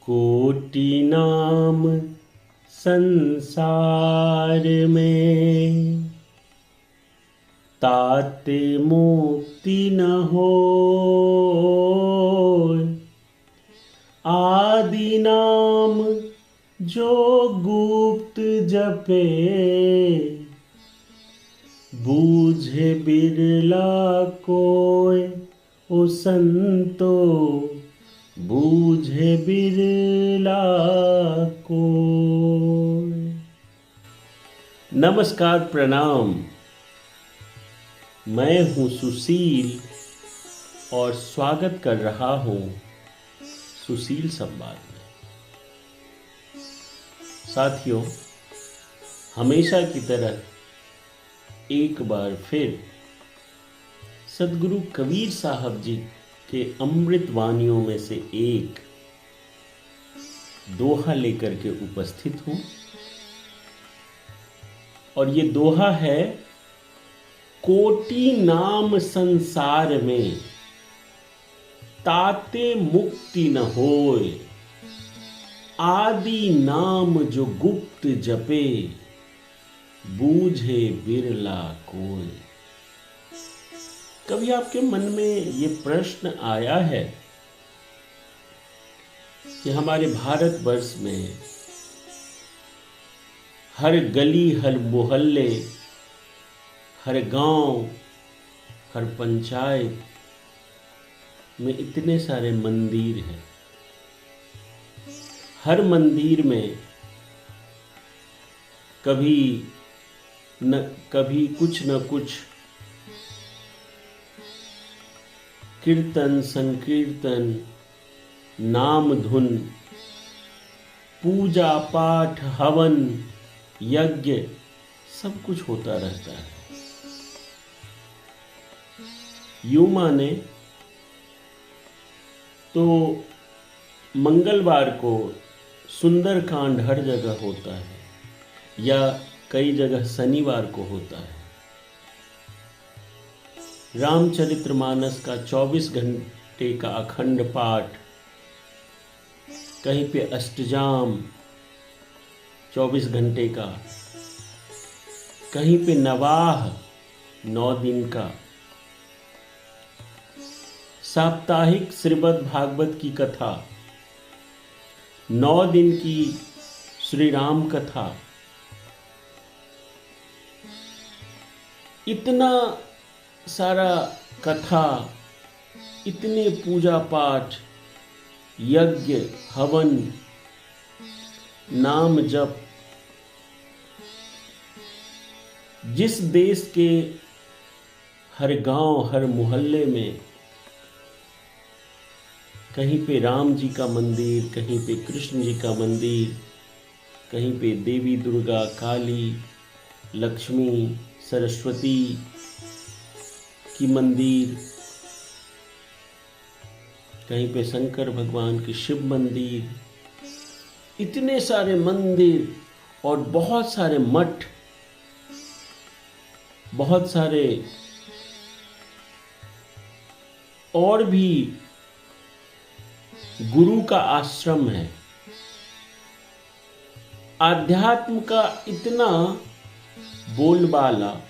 कोटि नाम संसार में, ताते मुक्ति न होय। आदि नाम जो गुप्त जपे, बूझे बिरला कोय। ओ संतो बूझे बिरला कोय। नमस्कार, प्रणाम। मैं हूं सुशील और स्वागत कर रहा हूं सुशील संवाद में। साथियों, हमेशा की तरह एक बार फिर सदगुरु कबीर साहब जी के अमृत वाणियों में से एक दोहा लेकर के उपस्थित हूं। और ये दोहा है, कोटि नाम संसार में, ताते मुक्ति न होय। आदि नाम जो गुप्त जपे, बूझे बिरला कोय। कभी आपके मन में ये प्रश्न आया है कि हमारे भारतवर्ष में हर गली, हर मोहल्ले, हर गांव, हर पंचायत में इतने सारे मंदिर हैं। हर मंदिर में कभी कुछ न कुछ कीर्तन, संकीर्तन, नाम धुन, पूजा पाठ, हवन, यज्ञ सब कुछ होता रहता है। यूं माने तो मंगलवार को सुंदरकांड हर जगह होता है, या कई जगह शनिवार को होता है। रामचरितमानस का 24 घंटे का अखंड पाठ, कहीं पे अष्टजाम 24 घंटे का, कहीं पे नवाह 9 दिन का, साप्ताहिक श्रीमद् भागवत की कथा, 9 दिन की श्री राम कथा। इतना सारा कथा, इतने पूजा पाठ, यज्ञ, हवन, नाम जप। जिस देश के हर गांव, हर मोहल्ले में कहीं पे राम जी का मंदिर, कहीं पे कृष्ण जी का मंदिर, कहीं पे देवी दुर्गा, काली, लक्ष्मी, सरस्वती की मंदिर, कहीं पे शंकर भगवान की शिव मंदिर, इतने सारे मंदिर और बहुत सारे मठ, बहुत सारे और भी गुरु का आश्रम है। आध्यात्म का इतना बोलबाला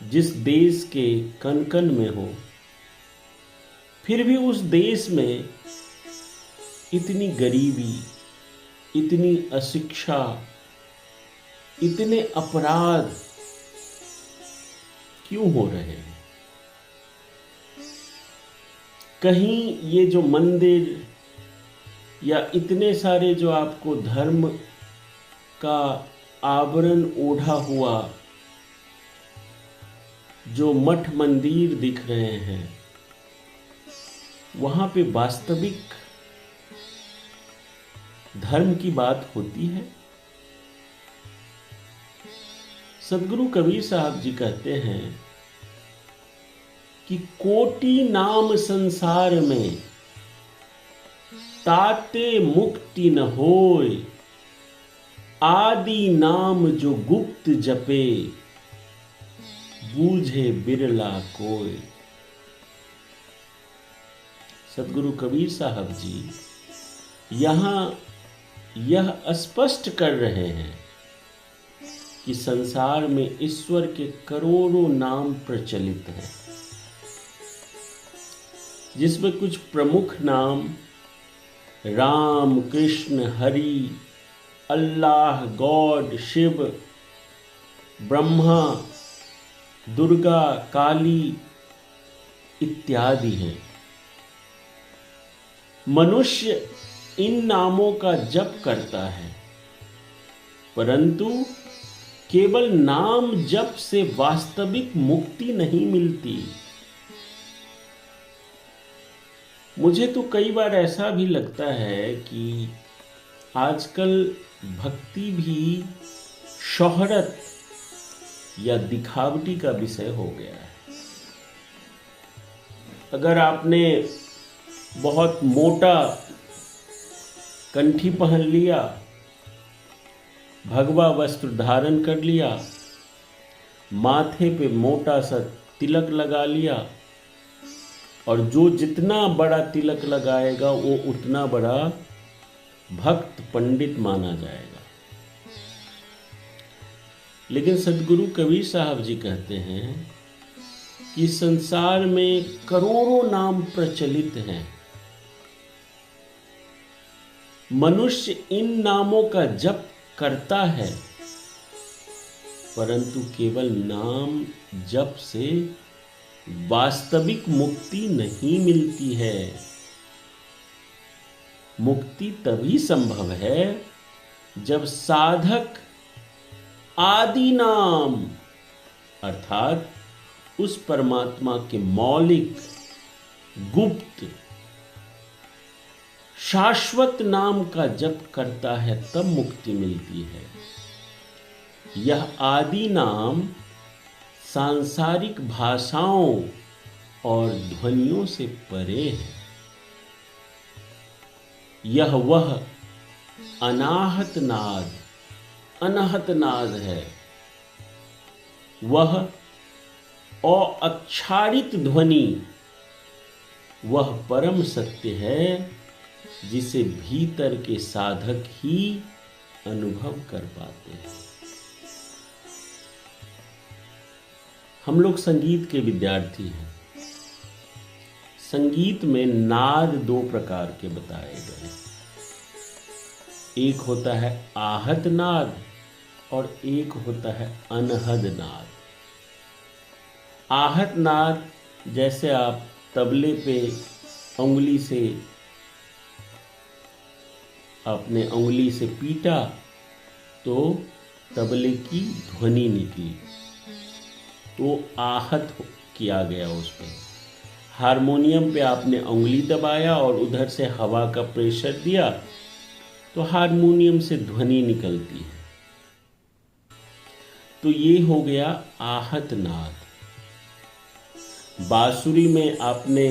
जिस देश के कण कण में हो, फिर भी उस देश में इतनी गरीबी, इतनी अशिक्षा, इतने अपराध क्यों हो रहे हैं? कहीं ये जो मंदिर या इतने सारे जो आपको धर्म का आवरण ओढ़ा हुआ जो मठ मंदिर दिख रहे हैं, वहां पे वास्तविक धर्म की बात होती है? सदगुरु कबीर साहब जी कहते हैं कि कोटि नाम संसार में, ताते मुक्ति न होय। आदि नाम जो गुप्त जपे, बूझे बिरला कोय। सदगुरु कबीर साहब जी यहाँ यह स्पष्ट कर रहे हैं कि संसार में ईश्वर के करोड़ों नाम प्रचलित हैं, जिसमें कुछ प्रमुख नाम राम, कृष्ण, हरि, अल्लाह, गॉड, शिव, ब्रह्मा, दुर्गा, काली इत्यादि हैं। मनुष्य इन नामों का जप करता है, परंतु केवल नाम जप से वास्तविक मुक्ति नहीं मिलती। मुझे तो कई बार ऐसा भी लगता है कि आजकल भक्ति भी शोहरत या दिखावटी का विषय हो गया है। अगर आपने बहुत मोटा कंठी पहन लिया, भगवा वस्त्र धारण कर लिया, माथे पे मोटा सा तिलक लगा लिया, और जो जितना बड़ा तिलक लगाएगा वो उतना बड़ा भक्त पंडित माना जाएगा। लेकिन सद्गुरु कबीर साहब जी कहते हैं कि संसार में करोड़ों नाम प्रचलित हैं, मनुष्य इन नामों का जप करता है, परंतु केवल नाम जप से वास्तविक मुक्ति नहीं मिलती है। मुक्ति तभी संभव है जब साधक आदि नाम अर्थात उस परमात्मा के मौलिक, गुप्त, शाश्वत नाम का जप करता है, तब मुक्ति मिलती है। यह आदि नाम सांसारिक भाषाओं और ध्वनियों से परे है। यह वह अनाहत नाद, अनहत नाद है, वह अक्षारित ध्वनि, वह परम सत्य है जिसे भीतर के साधक ही अनुभव कर पाते हैं। हम लोग संगीत के विद्यार्थी हैं। संगीत में नाद दो प्रकार के बताए गए। एक होता है आहत नाद और एक होता है अनहद नाद। आहत नाद जैसे आप तबले पे उंगली से अपने उंगली से पीटा तो तबले की ध्वनि निकली, तो आहत किया गया उस पर। हारमोनियम पे आपने उंगली दबाया और उधर से हवा का प्रेशर दिया तो हारमोनियम से ध्वनि निकलती है। तो ये हो गया आहत नाद। बांसुरी में आपने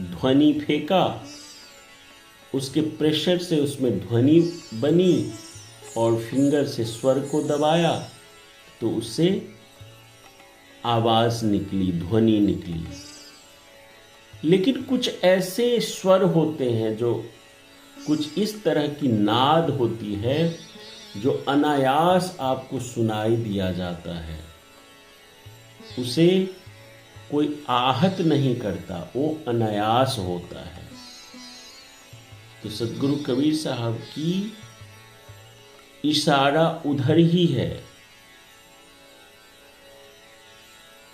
ध्वनि फेंका, उसके प्रेशर से उसमें ध्वनि बनी और फिंगर से स्वर को दबाया तो उससे आवाज निकली, ध्वनि निकली। लेकिन कुछ ऐसे स्वर होते हैं, जो कुछ इस तरह की नाद होती है जो अनायास आपको सुनाई दिया जाता है, उसे कोई आहत नहीं करता, वो अनायास होता है। तो सद्गुरु कबीर साहब की इशारा उधर ही है।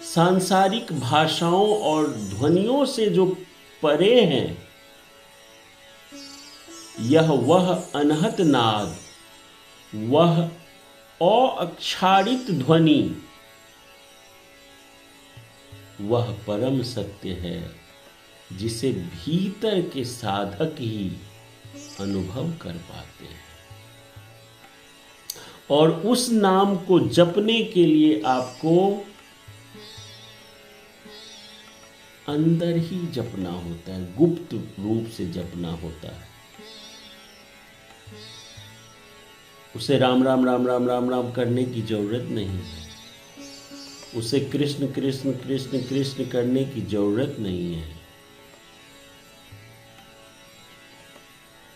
सांसारिक भाषाओं और ध्वनियों से जो परे हैं, यह वह अनहत नाद, वह अक्षारित ध्वनि, वह परम सत्य है जिसे भीतर के साधक ही अनुभव कर पाते हैं। और उस नाम को जपने के लिए आपको अंदर ही जपना होता है, गुप्त रूप से जपना होता है। उसे राम राम राम राम राम राम करने की जरूरत नहीं है, उसे कृष्ण कृष्ण कृष्ण कृष्ण करने की जरूरत नहीं है।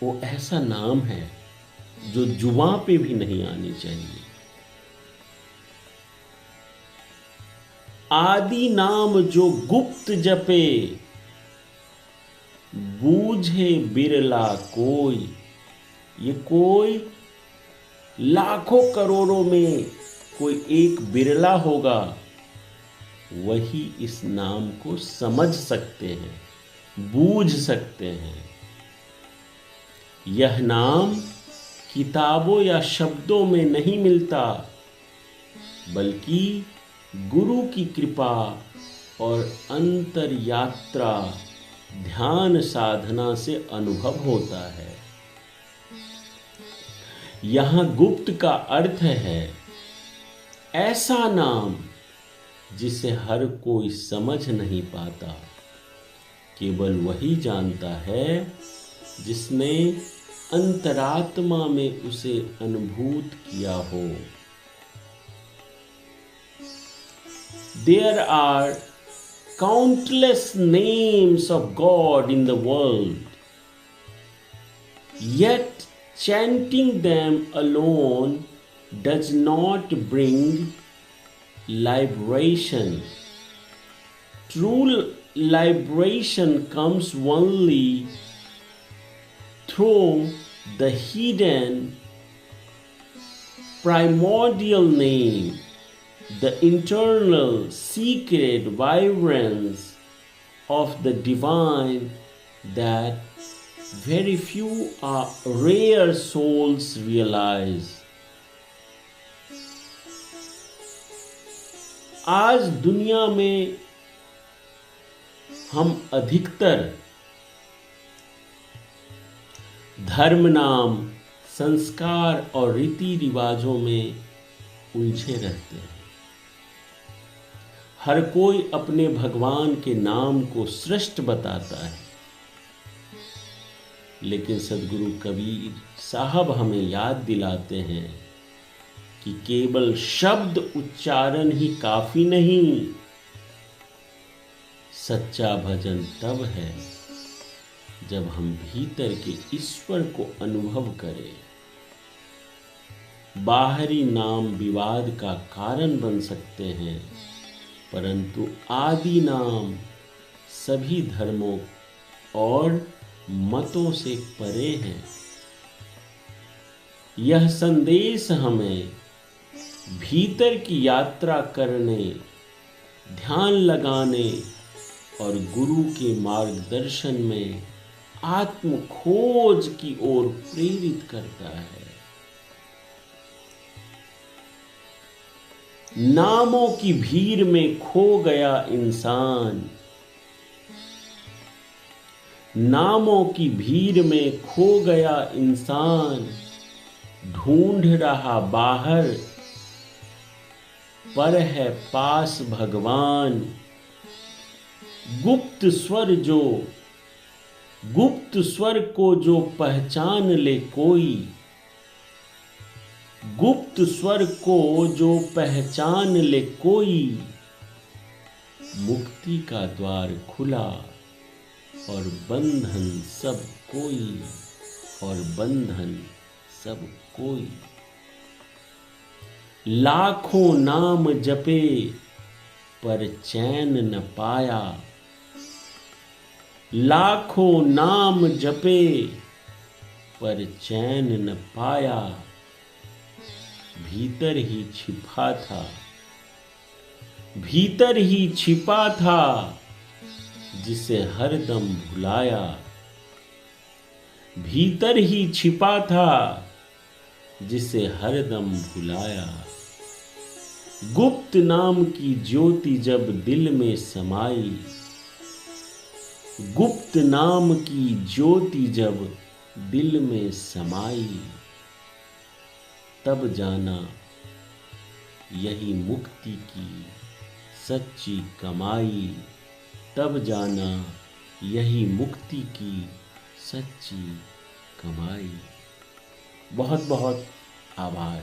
वो ऐसा नाम है जो जुबां पे भी नहीं आनी चाहिए। आदि नाम जो गुप्त जपे, बूझे बिरला कोई। ये कोई लाखों करोड़ों में कोई एक बिरला होगा, वही इस नाम को समझ सकते हैं, बूझ सकते हैं। यह नाम किताबों या शब्दों में नहीं मिलता, बल्कि गुरु की कृपा और अंतर यात्रा, ध्यान साधना से अनुभव होता है। यहां गुप्त का अर्थ है ऐसा नाम जिसे हर कोई समझ नहीं पाता, केवल वही जानता है जिसने अंतरात्मा में उसे अनुभूत किया हो। There are countless names of God in the world, yet chanting them alone does not bring liberation. True liberation comes only through the hidden primordial name, the internal secret vibrance of the divine that very few rare souls realize. आज दुनिया में हम अधिकतर धर्म नाम, संस्कार और रीति रिवाजों में उलझे रहते हैं। हर कोई अपने भगवान के नाम को श्रेष्ठ बताता है, लेकिन सद्गुरु कबीर साहब हमें याद दिलाते हैं कि केवल शब्द उच्चारण ही काफी नहीं। सच्चा भजन तब है जब हम भीतर के ईश्वर को अनुभव करें। बाहरी नाम विवाद का कारण बन सकते हैं, परंतु आदि नाम सभी धर्मों और मतों से परे हैं। यह संदेश हमें भीतर की यात्रा करने, ध्यान लगाने और गुरु के मार्गदर्शन में आत्म खोज की ओर प्रेरित करता है। नामों की भीड़ में खो गया इंसान, नामों की भीड़ में खो गया इंसान, ढूंढ रहा बाहर पर है पास भगवान। गुप्त स्वर को जो पहचान ले कोई, गुप्त स्वर को जो पहचान ले कोई, मुक्ति का द्वार खुला और बंधन सब कोई, और बंधन सब कोई। लाखों नाम जपे पर चैन न पाया, लाखों नाम जपे पर चैन न पाया। भीतर ही छिपा था, भीतर ही छिपा था जिसे हरदम भुलाया, भीतर ही छिपा था जिसे हरदम भुलाया। गुप्त नाम की ज्योति जब दिल में समाई, गुप्त नाम की ज्योति जब दिल में समाई, तब जाना यही मुक्ति की सच्ची कमाई, तब जाना यही मुक्ति की सच्ची कमाई। बहुत बहुत आभार।